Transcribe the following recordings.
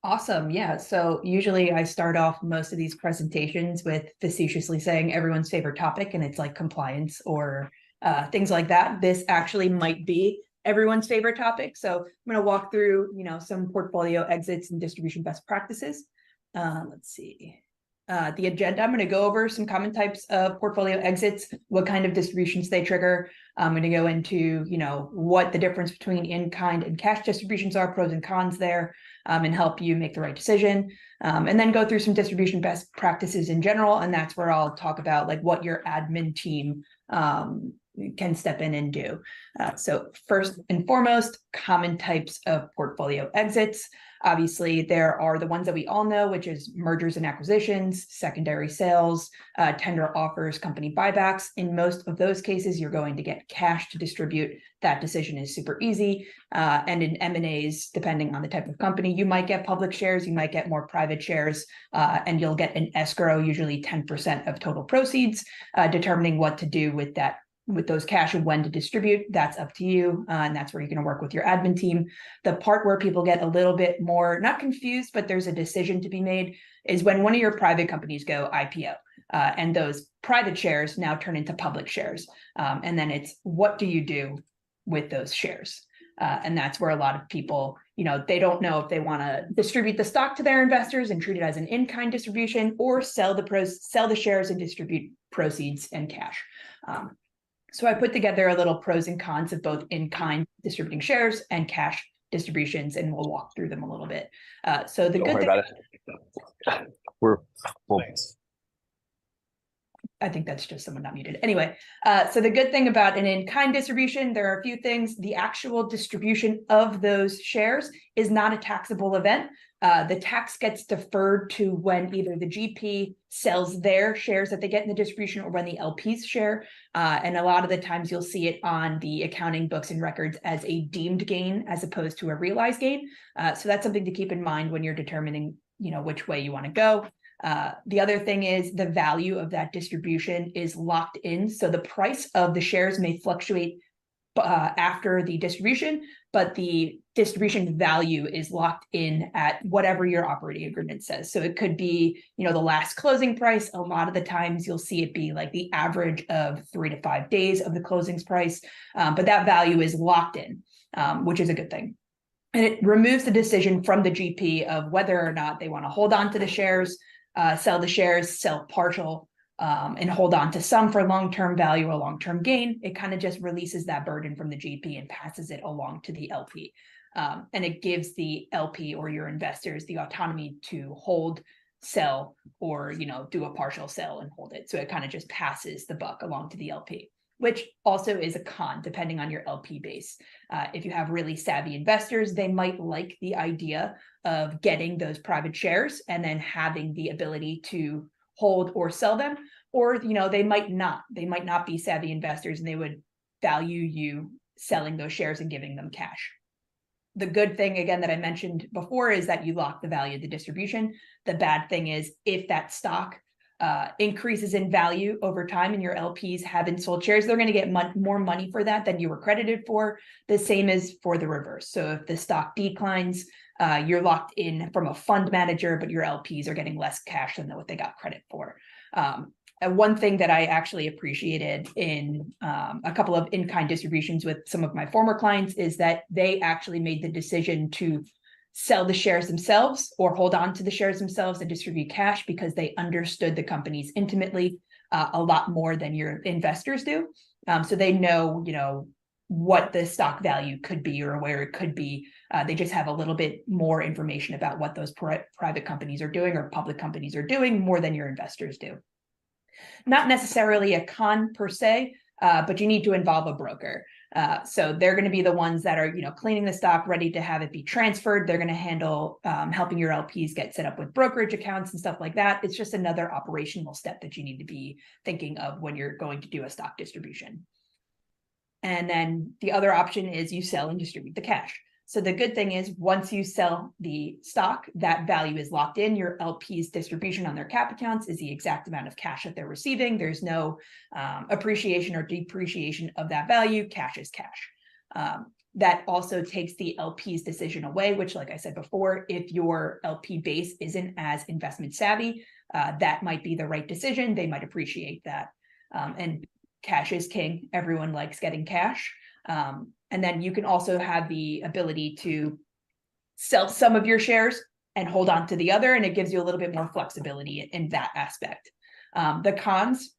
Awesome. Yeah. So usually I start off most of these presentations with facetiously saying everyone's favorite topic, and it's like compliance or things like that. This actually might be everyone's favorite topic. So I'm going to walk through, some portfolio exits and distribution best practices. Let's see. The agenda, I'm going to go over some common types of portfolio exits, what kind of distributions they trigger. I'm going to go into, what the difference between in-kind and cash distributions are, pros and cons there, and help you make the right decision. And then go through some distribution best practices in general. And that's where I'll talk about like what your admin team can step in and do. So first and foremost, common types of portfolio exits. Obviously, there are the ones that we all know, which is mergers and acquisitions, secondary sales, tender offers, company buybacks. In most of those cases, you're going to get cash to distribute. That decision is super easy. And in M&As, depending on the type of company, you might get public shares, you might get more private shares, and you'll get an escrow, usually 10% of total proceeds, determining what to do with those cash and when to distribute. That's up to you. And that's where you're going to work with your admin team. The part where people get a little bit more, not confused, but there's a decision to be made is when one of your private companies go IPO, and those private shares now turn into public shares. And then it's, what do you do with those shares? And that's where a lot of people, they don't know if they want to distribute the stock to their investors and treat it as an in-kind distribution, or sell the shares and distribute proceeds and cash. So I put together a little pros and cons of both in-kind distributing shares and cash distributions, and we'll walk through them a little bit. So the good thing about it. I think that's just someone not muted. Anyway, so the good thing about an in-kind distribution, there are a few things. The actual distribution of those shares is not a taxable event. The tax gets deferred to when either the GP sells their shares that they get in the distribution, or when the LPs share. And a lot of the times you'll see it on the accounting books and records as a deemed gain as opposed to a realized gain. So that's something to keep in mind when you're determining, which way you want to go. The other thing is the value of that distribution is locked in. So the price of the shares may fluctuate after the distribution, but the distribution value is locked in at whatever your operating agreement says. So it could be, the last closing price. A lot of the times you'll see it be like the average of 3 to 5 days of the closings price, but that value is locked in, which is a good thing. And it removes the decision from the GP of whether or not they want to hold on to the shares, sell the shares, sell partial, and hold on to some for long-term value or long-term gain. It kind of just releases that burden from the GP and passes it along to the LP. And it gives the LP or your investors the autonomy to hold, sell, or, do a partial sell and hold it. So it kind of just passes the buck along to the LP, which also is a con depending on your LP base. If you have really savvy investors, they might like the idea of getting those private shares and then having the ability to hold or sell them, or they might not be savvy investors, and they would value you selling those shares and giving them cash. The good thing, again, that I mentioned before is that you lock the value of the distribution. The bad thing is if that stock increases in value over time and your LPs haven't sold shares, they're going to get more money for that than you were credited for. The same is for the reverse. So if the stock declines, you're locked in from a fund manager, but your LPs are getting less cash than what they got credit for. And one thing that I actually appreciated in a couple of in-kind distributions with some of my former clients is that they actually made the decision to sell the shares themselves or hold on to the shares themselves and distribute cash because they understood the companies intimately a lot more than your investors do. So they know, what the stock value could be or where it could be. They just have a little bit more information about what those private companies are doing or public companies are doing more than your investors do. Not necessarily a con per se, but you need to involve a broker. So they're going to be the ones that are, cleaning the stock, ready to have it be transferred. They're going to handle helping your LPs get set up with brokerage accounts and stuff like that. It's just another operational step that you need to be thinking of when you're going to do a stock distribution. And then the other option is you sell and distribute the cash. So the good thing is once you sell the stock, that value is locked in. Your LP's distribution on their cap accounts is the exact amount of cash that they're receiving. There's no appreciation or depreciation of that value. Cash is cash. that also takes the LP's decision away, which, like I said before, if your LP base isn't as investment savvy, that might be the right decision. They might appreciate that. And cash is king. Everyone likes getting cash. And then you can also have the ability to sell some of your shares and hold on to the other, and it gives you a little bit more flexibility in that aspect. The cons,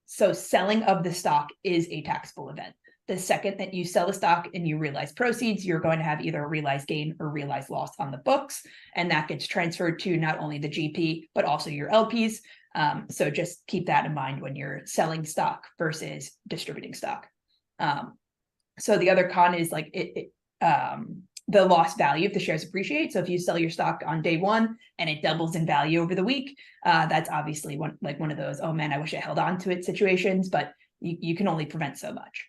so selling of the stock is a taxable event. The second that you sell the stock and you realize proceeds, you're going to have either a realized gain or realized loss on the books, and that gets transferred to not only the GP, but also your LPs. So just keep that in mind when you're selling stock versus distributing stock. So the other con is like the lost value if the shares appreciate. So if you sell your stock on day one and it doubles in value over the week, that's obviously one of those, oh man, I wish I held on to it situations, but you can only prevent so much.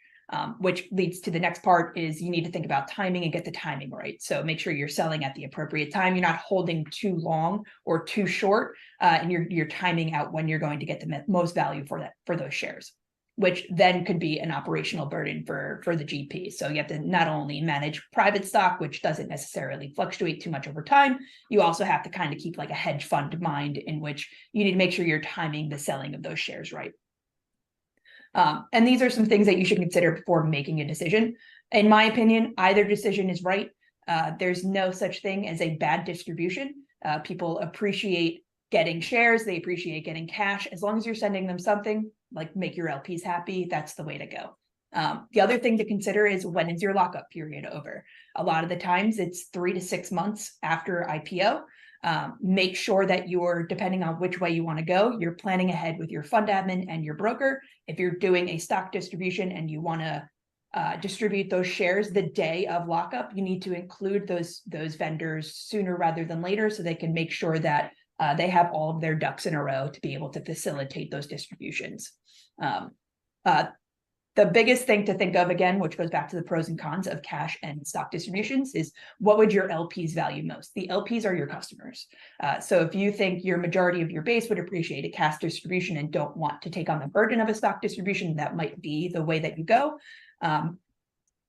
Which leads to the next part is you need to think about timing and get the timing right. So make sure you're selling at the appropriate time. You're not holding too long or too short, and you're timing out when you're going to get the most value for those shares, which then could be an operational burden for the GP. So you have to not only manage private stock, which doesn't necessarily fluctuate too much over time, you also have to kind of keep like a hedge fund mind in which you need to make sure you're timing the selling of those shares right. And these are some things that you should consider before making a decision. In my opinion, either decision is right. There's no such thing as a bad distribution. People appreciate getting shares. They appreciate getting cash. As long as you're sending them something, like make your LPs happy, that's the way to go. The other thing to consider is, when is your lockup period over? A lot of the times it's 3 to 6 months after IPO. Make sure that you're, depending on which way you want to go, you're planning ahead with your fund admin and your broker. If you're doing a stock distribution and you want to distribute those shares the day of lockup, you need to include those vendors sooner rather than later, so they can make sure that they have all of their ducks in a row to be able to facilitate those distributions. The biggest thing to think of, again, which goes back to the pros and cons of cash and stock distributions, is what would your LPs value most? The LPs are your customers. So if you think your majority of your base would appreciate a cash distribution and don't want to take on the burden of a stock distribution, that might be the way that you go,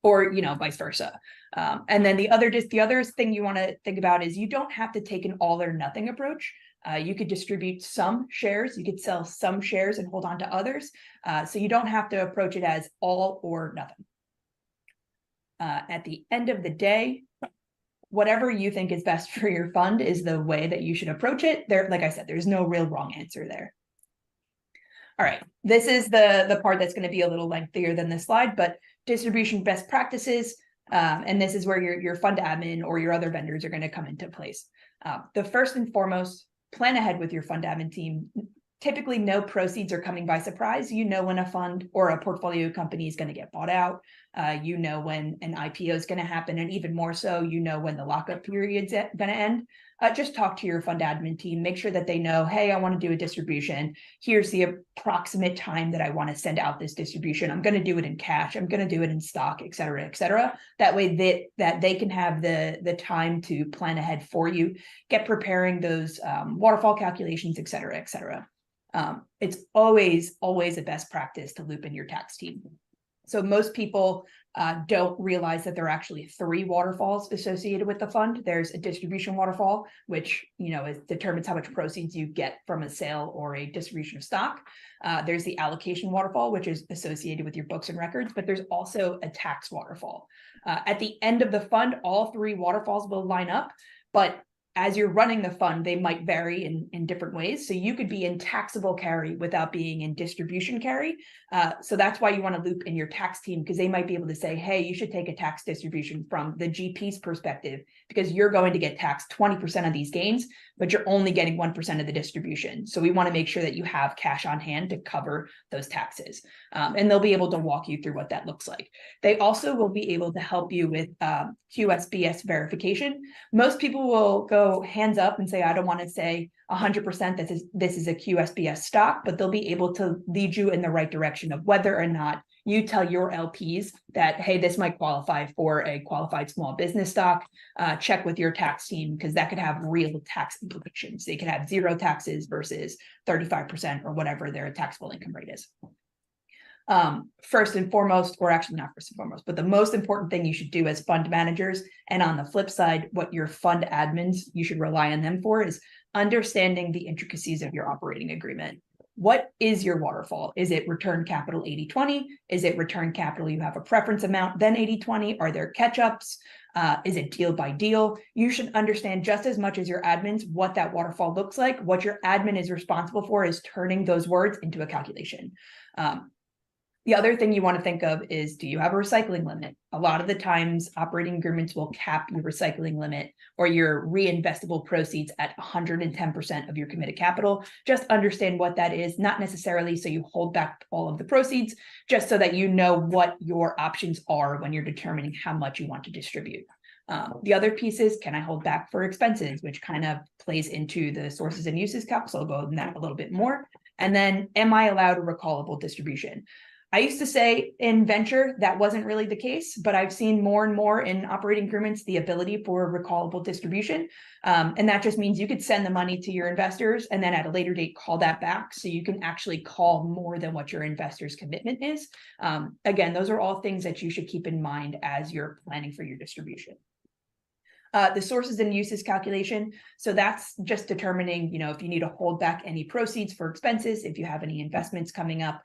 or vice versa. And then the other thing you want to think about is you don't have to take an all or nothing approach. You could distribute some shares, you could sell some shares and hold on to others. So you don't have to approach it as all or nothing. At the end of the day, whatever you think is best for your fund is the way that you should approach it. Like I said, there's no real wrong answer there. All right, this is the part that's going to be a little lengthier than this slide, but distribution best practices. And this is where your fund admin or your other vendors are going to come into place. The first and foremost, plan ahead with your fund admin team. Typically, no proceeds are coming by surprise. You know when a fund or a portfolio company is going to get bought out. You know when an IPO is going to happen, and even more so, you know when the lockup period's going to end. Just talk to your fund admin team. Make sure that they know, hey, I want to do a distribution. Here's the approximate time that I want to send out this distribution. I'm going to do it in cash. I'm going to do it in stock, et cetera, et cetera. That way that they can have the time to plan ahead for you, get preparing those waterfall calculations, et cetera, et cetera. It's always a best practice to loop in your tax team. So most people don't realize that there are actually 3 waterfalls associated with the fund. There's a distribution waterfall, which determines how much proceeds you get from a sale or a distribution of stock. There's the allocation waterfall, which is associated with your books and records, but there's also a tax waterfall. At the end of the fund, all 3 waterfalls will line up, but as you're running the fund, they might vary in different ways. So you could be in taxable carry without being in distribution carry. So that's why you want to loop in your tax team, because they might be able to say, hey, you should take a tax distribution from the GP's perspective, because you're going to get taxed 20% of these gains, but you're only getting 1% of the distribution. So we want to make sure that you have cash on hand to cover those taxes. And they'll be able to walk you through what that looks like. They also will be able to help you with QSBS verification. Most people will go hands up and say, I don't want to say 100% that this is a QSBS stock, but they'll be able to lead you in the right direction of whether or not you tell your LPs that, hey, this might qualify for a qualified small business stock. Check with your tax team, because that could have real tax implications. They could have 0 taxes versus 35% or whatever their taxable income rate is. First and foremost, or actually not first and foremost, but the most important thing you should do as fund managers, and on the flip side, what your fund admins, you should rely on them for, is understanding the intricacies of your operating agreement. What is your waterfall? Is it return capital 80-20? Is it return capital you have a preference amount, then 80-20? Are there catch-ups? Is it deal by deal? You should understand just as much as your admins what that waterfall looks like. What your admin is responsible for is turning those words into a calculation. The other thing you want to think of is, do you have a recycling limit? A lot of the times operating agreements will cap your recycling limit or your reinvestable proceeds at 110% of your committed capital. Just understand what that is, not necessarily so you hold back all of the proceeds, just so that you know what your options are when you're determining how much you want to distribute. The other piece is, can I hold back for expenses, which kind of plays into the sources and uses calc, so I'll go into that a little bit more. And then, am I allowed a recallable distribution? I used to say in venture that wasn't really the case, but I've seen more and more in operating agreements the ability for recallable distribution. And that just means you could send the money to your investors and then at a later date call that back, so you can actually call more than what your investor's commitment is. Again, those are all things that you should keep in mind as you're planning for your distribution. The sources and uses calculation. So that's just determining, if you need to hold back any proceeds for expenses, if you have any investments coming up,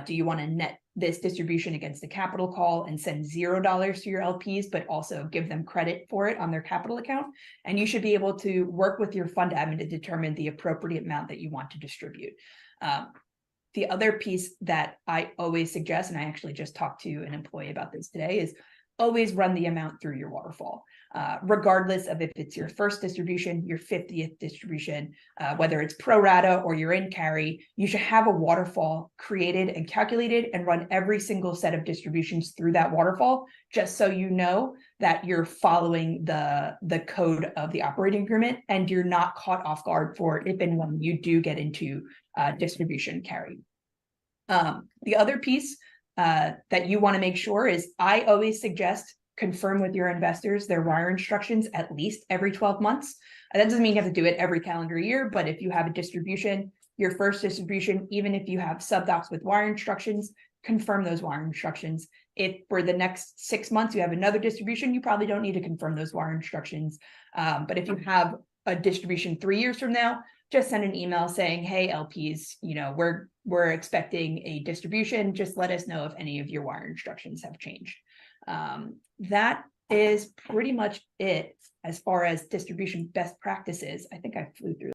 do you want to net this distribution against the capital call and send $0 to your LPs, but also give them credit for it on their capital account? And you should be able to work with your fund admin to determine the appropriate amount that you want to distribute. The other piece that I always suggest, and I actually just talked to an employee about this today, is always run the amount through your waterfall, regardless of if it's your first distribution, your 50th distribution, whether it's pro rata or you're in carry. You should have a waterfall created and calculated and run every single set of distributions through that waterfall, just so you know that you're following the code of the operating agreement and you're not caught off guard for if and when you do get into distribution carry. The other piece that you want to make sure is, I always suggest confirm with your investors their wire instructions at least every 12 months. That doesn't mean you have to do it every calendar year, but if you have a distribution, your first distribution, even if you have subdocs with wire instructions, confirm those wire instructions. If for the next 6 months you have another distribution, you probably don't need to confirm those wire instructions. But if you have a distribution 3 years from now, just send an email saying, hey, LPs, we're expecting a distribution. Just let us know if any of your wire instructions have changed. That is pretty much it as far as distribution best practices. I think I flew through